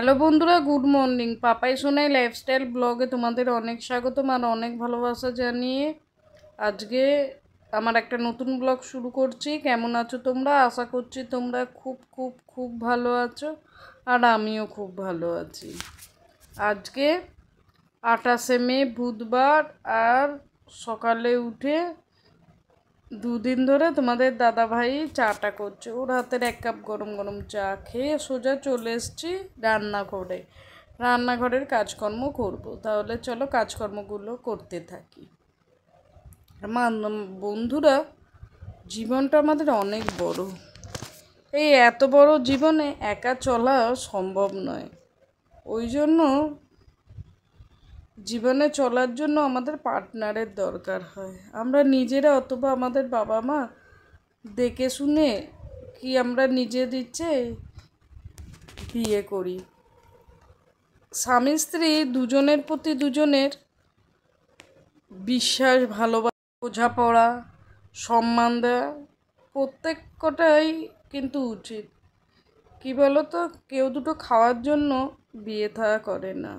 Hello বন্ধুরা, good morning. Papai Sonai lifestyle ব্লগে তোমাদের অনেক স্বাগতম আর অনেক ভালোবাসা জানিয়ে আজকে আমার একটা নতুন ব্লগ শুরু করছি। কেমন আছো তোমরা? আশা করছি তোমরা খুব খুব খুব ভালো আছো আর আমিও খুব ভালো আছি। আজকে 28শে মে বুধবার আর সকালে উঠে দুদিন ধরে তোমাদের দাদা ভাই চাটা করছে। ওর হাতের 1 কাপ গরম গরম চা খেয়ে সোজা চলে এসেছি রান্নাঘরের কাজকর্ম করব। তাহলে চলো কাজকর্মগুলো করতে থাকি। আমার বন্ধুরা, জীবনটা আমাদের অনেক বড়। এই এত বড় জীবনে একা চলা সম্ভব নয়। ওই জন্য জীবনে চলার জন্য আমাদের পার্টনারের দরকার হয়। আমরা নিজেরা অথবা আমাদের বাবা মা দেখে শুনে কি আমরা নিজের ইচ্ছে বিয়ে করি। স্বামী স্ত্রী দুজনের প্রতি দুজনের বিশ্বাস, ভালোবাসা, বোঝাপড়া, সম্মান দেওয়া প্রত্যেকটাই কিন্তু উচিত। কি বলো তো, কেউ দুটো খাওয়ার জন্য বিয়ে থা করে না।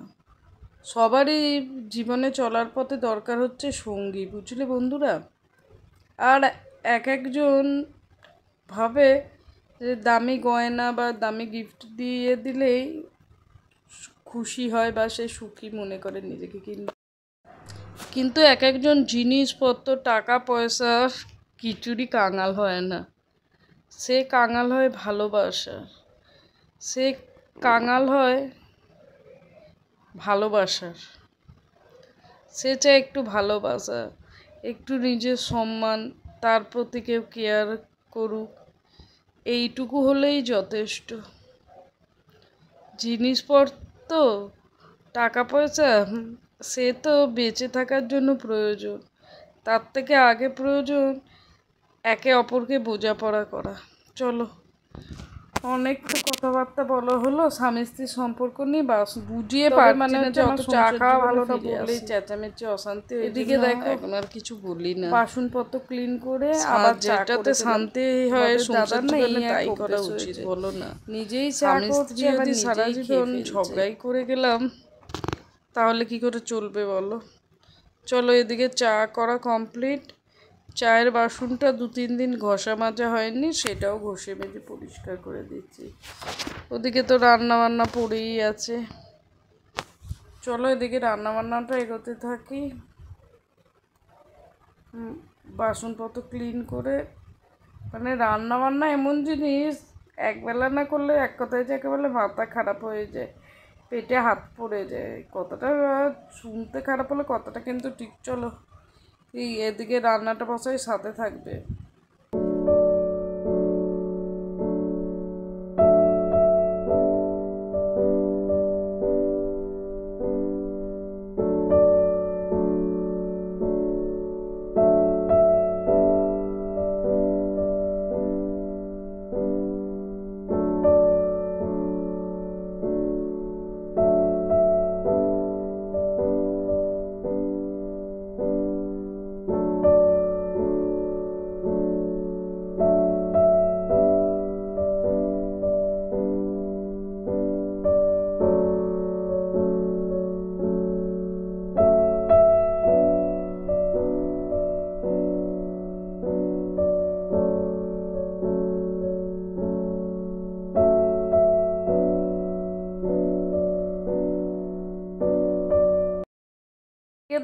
সবারই জীবনে চলার পথে দরকার হচ্ছে সঙ্গী, বুঝলে বন্ধুরা। আর এক একজন ভাবে যে দামি গয়না বা দামি গিফট দিয়ে দিলেই খুশি হয় বা সে সুখী মনে করে নিজেকে। কিন্তু এক একজন জিনিসপত্র, টাকা পয়সার কিছুরই কাঙাল হয় না। সে কাঙাল হয় ভালোবাসা, সে কাঙাল হয় ভালোবাসার। সে চায় একটু ভালোবাসা, একটু নিজের সম্মান, তার প্রতি কেউ কেয়ার করুক, এইটুকু হলেই যথেষ্ট। জিনিসপত্র, টাকা পয়সা সে তো বেঁচে থাকার জন্য প্রয়োজন। তার থেকে আগে প্রয়োজন একে অপরকে বোঝাপড়া করা। চলো, অনেক তো কথাবার্তা বলা হলো স্বামী স্ত্রীর সম্পর্ক নিয়ে। বুঝিয়ে পারছি মানে না যে আমার চা খাওয়া ভালো না, বললেই চেঁচামেচি অশান্তি। এদিকে দেখো, এখন আর কিছু বলি না। বাসনপত্র ক্লিন করে আবার যেটাতে শান্তি হয় সংসার জীবনে তাই করা উচিত, বলো না? নিজেই স্বামী স্ত্রী যদি সারা জীবন ঝগড়াই করে গেলাম তাহলে কি করে চলবে বলো? চলো, এদিকে চা করা কমপ্লিট। চায়ের বাসনটা 2-3 দিন ঘষা মাজা হয়নি, সেটাও ঘষে মেজে পরিষ্কার করে দিচ্ছি। ওদিকে তো রান্নাবান্না পড়েই আছে। চলো এদিকে রান্নাবান্নাটা এগোতে থাকি। বাসনপত্র ক্লিন করে, মানে রান্নাবান্না এমন জিনিস, একবেলা না করলে এক কথায় যাকে বলে মাথা খারাপ হয়ে যায়, পেটে হাত পড়ে যায়। কথাটা শুনতে খারাপ হলে কথাটা কিন্তু ঠিক। চলো এই এদিকে রান্নাটা বসাই, সাথে থাকবে।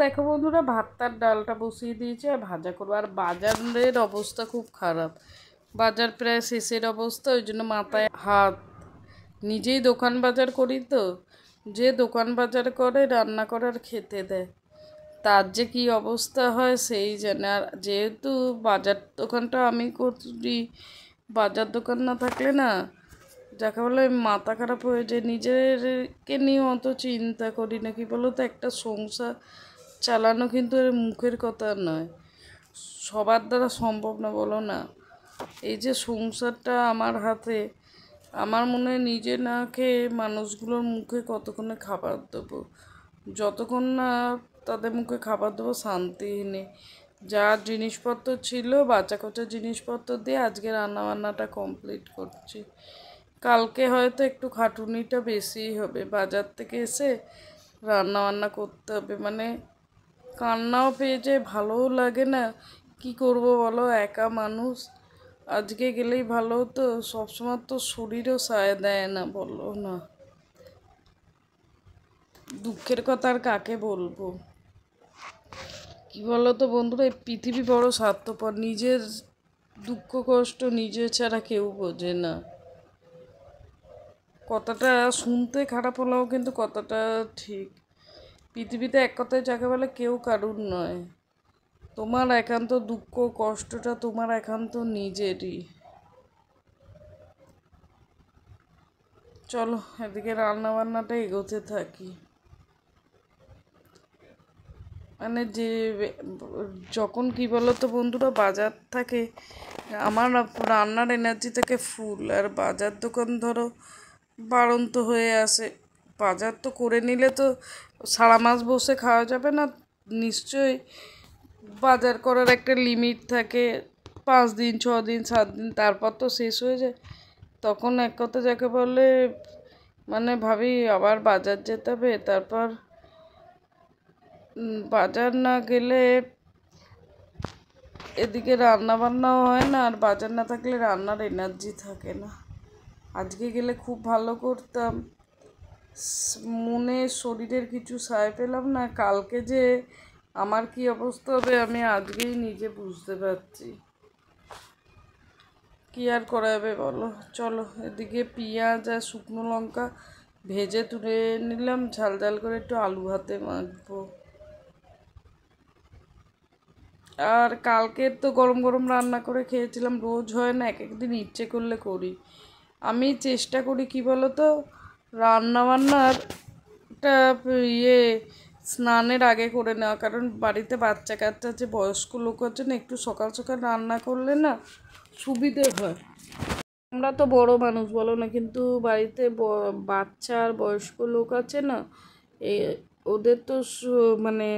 দেখো বন্ধুরা, ভাতটার ডালটা বসিয়ে দিয়েছে আর ভাজা করবো। আর বাজারের অবস্থা খুব খারাপ, বাজার প্রায় শেষের অবস্থা। ওই জন্য মাথায় হাত। নিজেই দোকান বাজার করি তো, যে দোকান বাজার করে রান্না করার খেতে দেয় তার যে কী অবস্থা হয় সেই জানে। আর যেহেতু বাজার দোকানটা আমি করি, বাজার দোকান না থাকলে না যাকে বলে মাথা খারাপ হয়ে যায়। নিজেরকে নিয়ে অত চিন্তা করি না। কি বলো তো, একটা সংসার চালানো কিন্তু মুখের কথা নয়, সবার দ্বারা সম্ভব না, বলো না? এই যে সংসারটা আমার হাতে, আমার মনে হয় নিজে না খেয়ে মানুষগুলোর মুখে কতক্ষণে খাবার দেবো? যতক্ষণ না তাদের মুখে খাবার দেবো শান্তি নেই। যা জিনিসপত্র ছিল, বাচ্চা কোচা জিনিসপত্র দিয়ে আজকে রান্নাবান্নাটা কমপ্লিট করছি। কালকে হয়তো একটু খাটুনিটা বেশিই হবে, বাজার থেকে এসে রান্না বান্না করতে হবে। মানে কান্নাও পেয়ে যায়, ভালোও লাগে না। কি করব বলো, একা মানুষ। আজকে গেলেই ভালো হতো, সবসময় তো শরীরও সায় দেয় না, বলো না। দুঃখের কথা আর কাকে বলবো। কি বলো তো বন্ধুরা, এই পৃথিবী বড় স্বার্থপর, নিজের দুঃখ কষ্ট নিজে ছাড়া কেউ বোঝে না। কথাটা শুনতে খারাপ হলেও কিন্তু কথাটা ঠিক। পৃথিবীতে এক কথায় যাকে বলে কেউ কারুর নয়। তোমার একান্ত দুঃখ কষ্টটা তোমার একান্ত নিজেরই। চলো এদিকে রান্না বান্নাটা এগোতে থাকি। মানে যে যখন কি বলো তো বন্ধুরা, বাজার থাকে, আমার রান্নার এনার্জি থেকে ফুল, আর বাজার দোকান ধরো বাড়ন্ত হয়ে আসে। বাজার তো করে নিলে তো সারা মাস বসে খাওয়া যাবে না, নিশ্চয়ই বাজার করার একটা লিমিট থাকে, 5 দিন 6 দিন 7 দিন, তারপর তো শেষ হয়ে যায়। তখন এক কথা যাকে বলে মানে ভাবি আবার বাজার যেতে হবে। তারপর বাজার না গেলে এদিকে রান্না বান্নাও হয় না, আর বাজার না থাকলে রান্নার এনার্জি থাকে না। আজকে গেলে খুব ভালো করতাম, মনে শরীরের কিছু সায় পেলাম না। কালকে যে আমার কি অবস্থা হবে আমি আজকেই নিজে বুঝতে পারছি। কি আর করা যাবে বলো। চলো এদিকে পেঁয়াজ আর শুকনো লঙ্কা ভেজে তুলে নিলাম, ঝাল ঝাল করে একটু আলু ভাতে মাখবো। আর কালকে তো গরম গরম রান্না করে খেয়েছিলাম, রোজ হয় না, এক একদিন ইচ্ছে করলে করি। আমি চেষ্টা করি কি বলো তো, রান্নাবান্নারটা ইয়ে স্নানের আগে করে নেওয়া, কারণ বাড়িতে বাচ্চা কাচ্চা আছে, বয়স্ক লোক আছে না, একটু সকাল সকাল রান্না করলে না সুবিধে হয়। আমরা তো বড় মানুষ বলো না, কিন্তু বাড়িতে বাচ্চা আর বয়স্ক লোক আছে না, এ ওদের তো মানে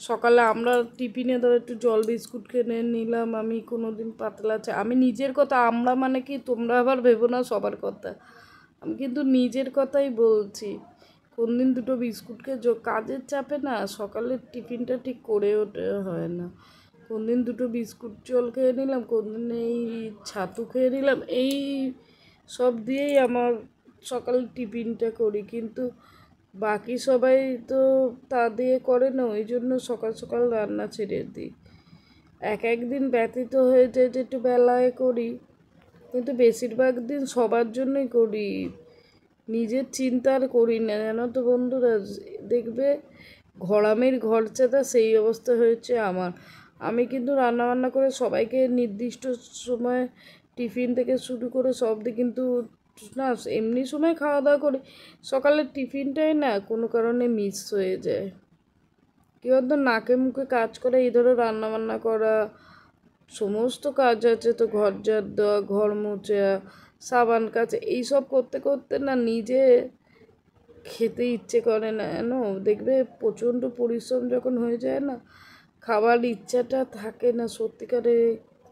সকালে আমরা টিফিনে ধরো একটু জল বিস্কুট কিনে নিলাম, আমি কোনো দিন পাতলা চা, আমি নিজের কথা, আমরা মানে কি তোমরা আবার ভেবো না সবার কথা, আমি কিন্তু নিজের কথাই বলছি। কোন দিন দুটো বিস্কুটকে কাজের চাপে না সকালের টিফিনটা ঠিক করে ওঠে হয় না। কোন দিন দুটো বিস্কুট জল খেয়ে নিলাম, কোন দিন এই ছাতু খেয়ে নিলাম, এই সব দিয়েই আমার সকালের টিফিনটা করি। কিন্তু বাকি সবাই তো তা দিয়ে করে না, ওই জন্য সকাল সকাল রান্না ছেড়ে দিই। এক একদিন ব্যতীত হয়ে যায় যে একটু বেলায় করি, কিন্তু বেশিরভাগ দিন সবার জন্যই করি, নিজের চিন্তা আর করি না। জানো তো বন্ধুরা, দেখবে ঘরামির ঘর চাঁদা সেই অবস্থা হয়েছে আমার। আমি কিন্তু রান্নাবান্না করে সবাইকে নির্দিষ্ট সময় টিফিন থেকে শুরু করে সব দিই, কিন্তু না এমনি সময় খাওয়া দাওয়া করি, সকালের টিফিনটাই না কোনো কারণে মিস হয়ে যায়। কী বলতো, নাকে মুখে কাজ করে, এই ধরো রান্নাবান্না করা, সমস্ত কাজ আছে তো, ঘর ঝাড় দেওয়া, ঘর মোছা, সাবান কাচা, এইসব করতে করতে না নিজে খেতে ইচ্ছে করে না জানো। দেখবে প্রচণ্ড পরিশ্রম যখন হয়ে যায় না, খাবার ইচ্ছাটা থাকে না সত্যিকারে।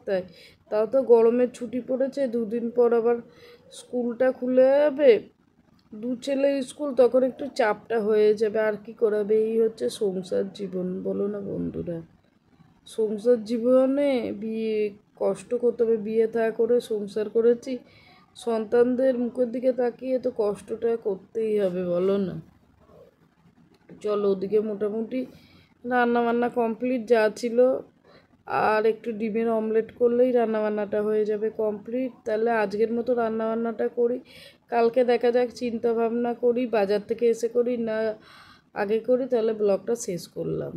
তাই তাও তো গরমের ছুটি পড়েছে, 2 দিন পর আবার স্কুলটা খুলে যাবে, দু ছেলের স্কুল, তখন একটু চাপটা হয়ে যাবে। আর কি করাবে, এই হচ্ছে সংসার জীবন, বলো না বন্ধুরা। সংসার জীবনে বিয়ে কষ্ট করতে হবে, বিয়ে থা করে সংসার করেছি, সন্তানদের মুখের দিকে তাকিয়ে তো কষ্টটা করতেই হবে, বলো না। চলো ওদিকে মোটামুটি রান্নাবান্না কমপ্লিট যা ছিল, আর একটু ডিমের অমলেট করলেই রান্নাবান্নাটা হয়ে যাবে কমপ্লিট। তাহলে আজকের মতো রান্নাবান্নাটা করি, কালকে দেখা যাক, চিন্তা ভাবনা করি বাজার থেকে এসে করি না আগে করি। তাহলে ব্লগটা শেষ করলাম।